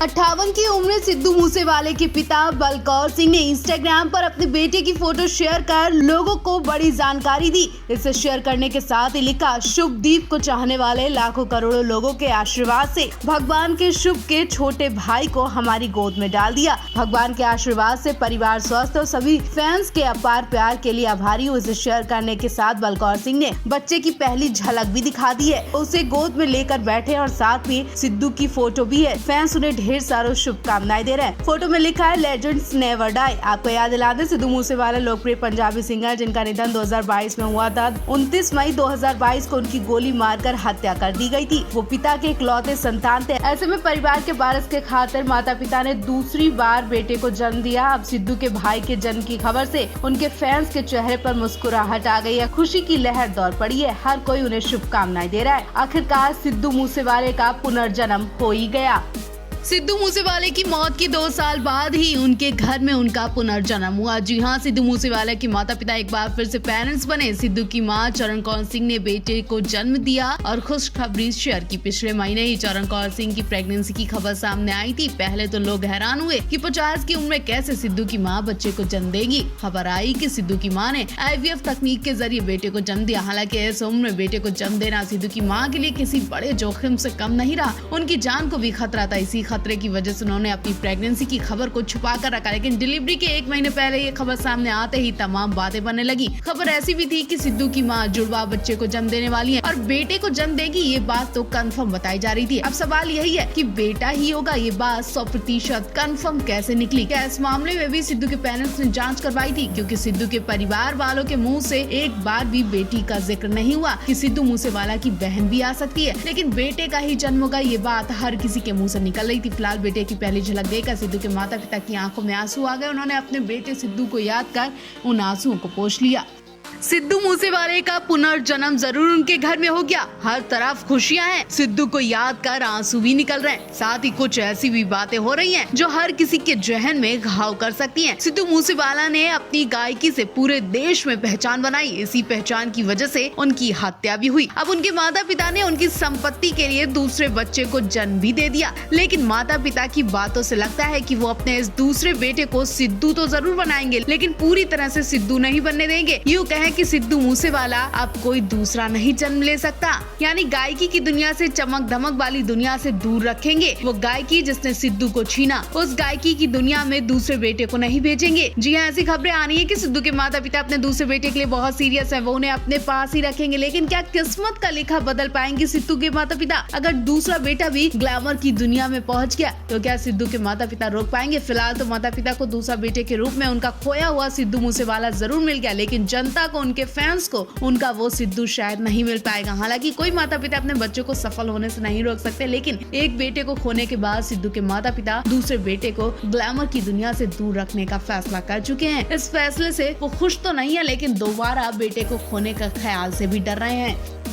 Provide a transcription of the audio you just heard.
58 की उम्र सिद्धू मूसेवाले के पिता बलकौर सिंह ने इंस्टाग्राम पर अपने बेटे की फोटो शेयर कर लोगों को बड़ी जानकारी दी। इसे शेयर करने के साथ ही लिखा, शुभदीप को चाहने वाले लाखों करोड़ों लोगों के आशीर्वाद से भगवान के शुभ के छोटे भाई को हमारी गोद में डाल दिया। भगवान के आशीर्वाद से परिवार स्वस्थ और सभी फैंस के अपार प्यार के लिए आभारी हूँ। इसे शेयर करने के साथ बलकौर सिंह ने बच्चे की पहली झलक भी दिखा दी है। उसे गोद में लेकर बैठे और साथ में सिद्धू की फोटो भी है। फैंस उन्हें ढेर सारी शुभकामनाएं दे रहे हैं। फोटो में लिखा है, लेजेंड्स नेवर डाई। आपको याद दिला दें, सिद्धू मूसेवाला लोकप्रिय पंजाबी सिंगर जिनका निधन 2022 में हुआ था। 29 मई 2022 को उनकी गोली मारकर हत्या कर दी गई थी। वो पिता के इकलौते संतान थे। ऐसे में परिवार के वारिस के खातिर माता पिता ने दूसरी बार बेटे को जन्म दिया। अब सिद्धू के भाई के जन्म की खबर से उनके फैंस के चेहरे पर मुस्कुराहट आ गई है। खुशी की लहर दौड़ पड़ी है। हर कोई उन्हें शुभकामनाएं दे रहा है। आखिरकार सिद्धू मूसेवाले का पुनर्जन्म हो ही गया। सिद्धू मूसेवाले की मौत के 2 साल बाद ही उनके घर में उनका पुनर्जन्म हुआ। जी हां, सिद्धू मूसेवाले के माता पिता एक बार फिर से पेरेंट्स बने। सिद्धू की मां चरण कौर सिंह ने बेटे को जन्म दिया और खुशखबरी शेयर की। पिछले महीने ही चरण कौर सिंह की प्रेगनेंसी की खबर सामने आई थी। पहले तो लोग हैरान हुए कि 50 की उम्र में कैसे सिद्धू की मां बच्चे को जन्म देगी। खबर आई कि सिद्धू की मां ने IVF तकनीक के जरिए बेटे को जन्म दिया। हालांकि इस उम्र में बेटे को जन्म देना सिद्धू की मां के लिए किसी बड़े जोखिम से कम नहीं रहा। उनकी जान को भी खतरा था। इसी खतरे की वजह से उन्होंने अपनी प्रेगनेंसी की खबर को छुपा कर रखा। लेकिन डिलीवरी के 1 महीने पहले ये खबर सामने आते ही तमाम बातें बनने लगी। खबर ऐसी भी थी कि सिद्धू की मां जुड़वा बच्चे को जन्म देने वाली है और बेटे को जन्म देगी। ये बात तो कंफर्म बताई जा रही थी। अब सवाल यही है कि बेटा ही होगा। ये बात 100% कंफर्म कैसे निकली? क्या इस मामले में भी सिद्धू के पेरेंट्स ने जांच करवाई थी? क्योंकि सिद्धू के परिवार वालों के मुंह से एक बार भी बेटी का जिक्र नहीं हुआ कि सिद्धू मूसेवाला की बहन भी आ सकती है। लेकिन बेटे का ही जन्म होगा, ये बात हर किसी के मुंह से निकल रही थी। फिलहाल बेटे की पहली झलक देखकर सिद्धू के माता पिता की आंखों में आंसू आ गए। उन्होंने अपने बेटे सिद्धू को याद कर उन आंसुओं को पोंछ लिया। सिद्धू मूसेवाले का पुनर्जन्म जरूर उनके घर में हो गया। हर तरफ खुशियां हैं। सिद्धू को याद कर आंसू भी निकल रहे हैं। साथ ही कुछ ऐसी भी बातें हो रही हैं जो हर किसी के जहन में घाव कर सकती हैं। सिद्धू मूसेवाला ने अपनी गायकी से पूरे देश में पहचान बनाई। इसी पहचान की वजह से उनकी हत्या भी हुई। अब उनके माता पिता ने उनकी संपत्ति के लिए दूसरे बच्चे को जन्म भी दे दिया। लेकिन माता पिता की बातों से लगता है कि वो अपने इस दूसरे बेटे को सिद्धू तो जरूर बनाएंगे, लेकिन पूरी तरह से सिद्धू नहीं बनने देंगे। यूँ कहें कि सिद्धू मूसेवाला अब कोई दूसरा नहीं जन्म ले सकता। यानी गायकी की दुनिया से चमक धमक वाली दुनिया से दूर रखेंगे। वो गायकी जिसने सिद्धू को छीना, उस गायकी की दुनिया में दूसरे बेटे को नहीं भेजेंगे। जी हाँ, ऐसी खबरें आ रही है कि सिद्धू के माता पिता अपने दूसरे बेटे के लिए बहुत सीरियस है। वो उन्हें अपने पास ही रखेंगे। लेकिन क्या किस्मत का लिखा बदल पाएंगे सिद्धू के माता पिता? अगर दूसरा बेटा भी ग्लैमर की दुनिया में पहुंच गया तो क्या सिद्धू के माता पिता रोक पाएंगे? फिलहाल तो माता पिता को दूसरा बेटे के रूप में उनका खोया हुआ सिद्धू मूसेवाला जरूर मिल गया, लेकिन जनता को, उनके फैंस को उनका वो सिद्धू शायद नहीं मिल पाएगा। हालांकि कोई माता पिता अपने बच्चों को सफल होने से नहीं रोक सकते, लेकिन एक बेटे को खोने के बाद सिद्धू के माता पिता दूसरे बेटे को ग्लैमर की दुनिया से दूर रखने का फैसला कर चुके हैं। इस फैसले से वो खुश तो नहीं है, लेकिन दोबारा बेटे को खोने का ख्याल से भी डर रहे हैं।